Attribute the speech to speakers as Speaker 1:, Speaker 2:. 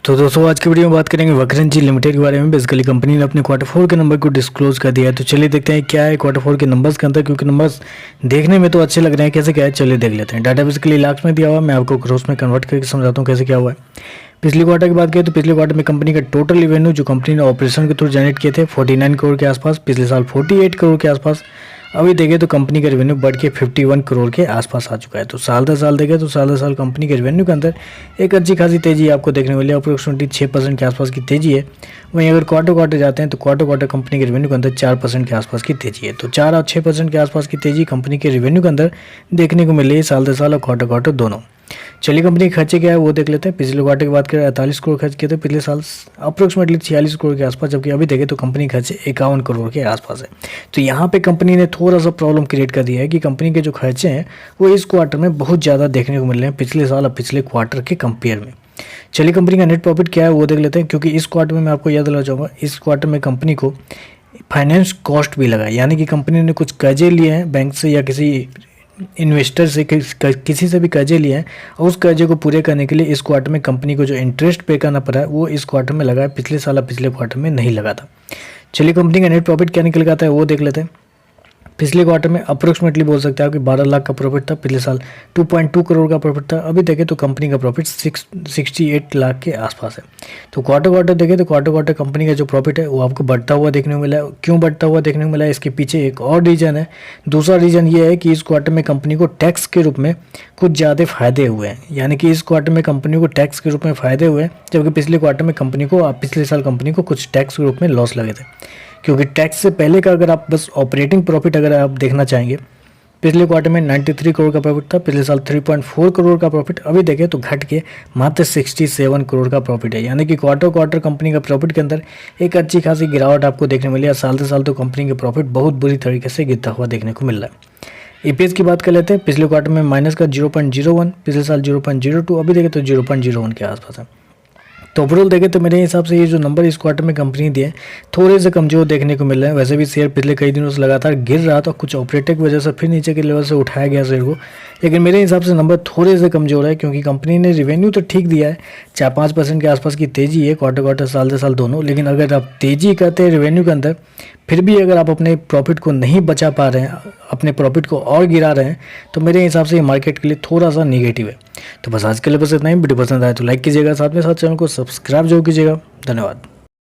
Speaker 1: तो दोस्तों आज की वीडियो में बात करेंगे वक्रंची लिमिटेड के बारे में। बेसिकली कंपनी ने अपने क्वार्टर 4 के नंबर को डिस्क्लोज कर दिया है। तो चलिए देखते हैं क्या है क्वार्टर 4 के नंबर्स के अंदर, क्योंकि नंबर्स देखने में तो अच्छे लग रहे हैं। कैसे क्या है चलिए देख लेते हैं। डाटा बेसिकली लाख में दिया हुआ है, मैं आपको क्रोस में कन्वर्ट करके समझाता हूँ कैसे क्या हुआ है। पिछले क्वार्टर की बात करें तो पिछले क्वार्टर में कंपनी का टोटल रेवेन्यू जो कंपनी ने ऑपरेशन के थ्रू जनरेट किए थे 49 करोड़ के आसपास, पिछले साल 48 करोड़ के आसपास। अभी देखें तो कंपनी का रेवेन्यू बढ़ के 51 करोड़ के आसपास आ चुका है। तो साल दर साल देखें तो साल दर साल कंपनी के रेवेन्यू के अंदर एक अच्छी खासी तेजी आपको देखने को मिली, अप्रोक्सीमेटली 6% के आसपास की तेजी है। वहीं अगर क्वार्टर जाते हैं तो क्वार्टर कंपनी के रेवेन्यू के अंदर 4% के आसपास की तेजी है। तो 4 और 6% के आसपास की तेजी कंपनी के रेवेन्यू के अंदर देखने को मिली है साल दर साल और क्वार्टर दोनों। चलिए कंपनी के खर्चे क्या है वो देख लेते हैं। पिछले क्वार्टर की बात करें 48 करोड़ खर्च किए थे पिछले साल, अप्रोक्सीमेटली 46 करोड़ के आसपास, जबकि अभी देखें तो कंपनी खर्चे 51 करोड़ के आसपास है। तो यहाँ पे कंपनी ने थोड़ा सा प्रॉब्लम क्रिएट कर दिया है कि कंपनी के जो खर्चे हैं वो इस क्वार्टर में बहुत ज़्यादा देखने को मिल रहे हैं पिछले साल और पिछले क्वार्टर के कंपेयर में। चलिए कंपनी का नेट प्रॉफिट क्या है वो देख लेते हैं, क्योंकि इस क्वार्टर में मैं आपको याद दिलाना चाहूँगा, इस क्वार्टर में कंपनी को फाइनेंस कॉस्ट भी लगा है। यानी कि कंपनी ने कुछ कर्जे लिए हैं बैंक से या किसी इन्वेस्टर से, किसी से भी कर्जे लिए हैं, और उस कर्जे को पूरे करने के लिए इस क्वार्टर में कंपनी को जो इंटरेस्ट पे करना पड़ा है वो इस क्वार्टर में लगा है, पिछले साल पिछले क्वार्टर में नहीं लगा था। चलिए कंपनी का नेट प्रॉफिट क्या निकल आता है वो देख लेते हैं। पिछले क्वार्टर में अप्रोक्सीमेटली बोल सकते हैं कि 12 लाख का प्रॉफिट था, पिछले साल 2.2 करोड़ का प्रॉफिट था। अभी देखें तो कंपनी का प्रॉफिट 68 लाख के आसपास है। तो क्वार्टर देखें तो क्वार्टर कंपनी का जो प्रॉफिट है वो आपको बढ़ता हुआ देखने को मिला है। क्यों बढ़ता हुआ देखने को मिला है, इसके पीछे एक और रीज़न है। दूसरा रीज़न ये है कि इस क्वार्टर में कंपनी को टैक्स के रूप में कुछ ज़्यादा फायदे हुए हैं। यानी कि इस क्वार्टर में कंपनी को टैक्स के रूप में फ़ायदे हुए हैं, जबकि पिछले क्वार्टर में पिछले साल कंपनी को कुछ टैक्स के रूप में लॉस लगे थे। क्योंकि टैक्स से पहले का अगर आप बस ऑपरेटिंग प्रॉफिट अगर आप देखना चाहेंगे, पिछले क्वार्टर में 93 करोड़ का प्रॉफिट था, पिछले साल 3.4 करोड़ का प्रॉफिट। अभी देखें तो घट के मात्र 67 करोड़ का प्रॉफिट है। यानी कि क्वार्टर कंपनी का प्रॉफिट के अंदर एक अच्छी खासी गिरावट आपको देखने मिली है। साल से साल तो कंपनी के प्रॉफिट बहुत बुरी तरीके से गिरता हुआ देखने को मिल रहा है। ईपीएस की बात कर लेते हैं। पिछले क्वार्टर में माइनस का 0.01, पिछले साल 0.02, अभी देखें तो 0.01 के आसपास है। तो ओवरऑल देखें तो मेरे हिसाब से ये जो नंबर इस क्वार्टर में कंपनी दिए थोड़े से कमजोर देखने को मिल रहे हैं। वैसे भी शेयर पिछले कई दिनों से लगातार गिर रहा था, कुछ ऑपरेटिव की वजह से फिर नीचे के लेवल से उठाया गया शेयर को, लेकिन मेरे हिसाब से नंबर थोड़े से कमजोर है। क्योंकि कंपनी ने रेवेन्यू तो ठीक दिया है, 4-5% के आसपास की तेजी है क्वार्टर साल से साल दोनों। लेकिन अगर आप तेजी करते हैं रेवेन्यू के अंदर, फिर भी अगर आप अपने प्रॉफिट को नहीं बचा पा रहे हैं, अपने प्रॉफिट को और गिरा रहे हैं, तो मेरे हिसाब से ये मार्केट के लिए थोड़ा सा नेगेटिव है। तो बस आज के लिए बस इतना ही। वीडियो पसंद आए तो लाइक कीजिएगा, साथ में साथ चैनल को सब्सक्राइब जरूर कीजिएगा। धन्यवाद।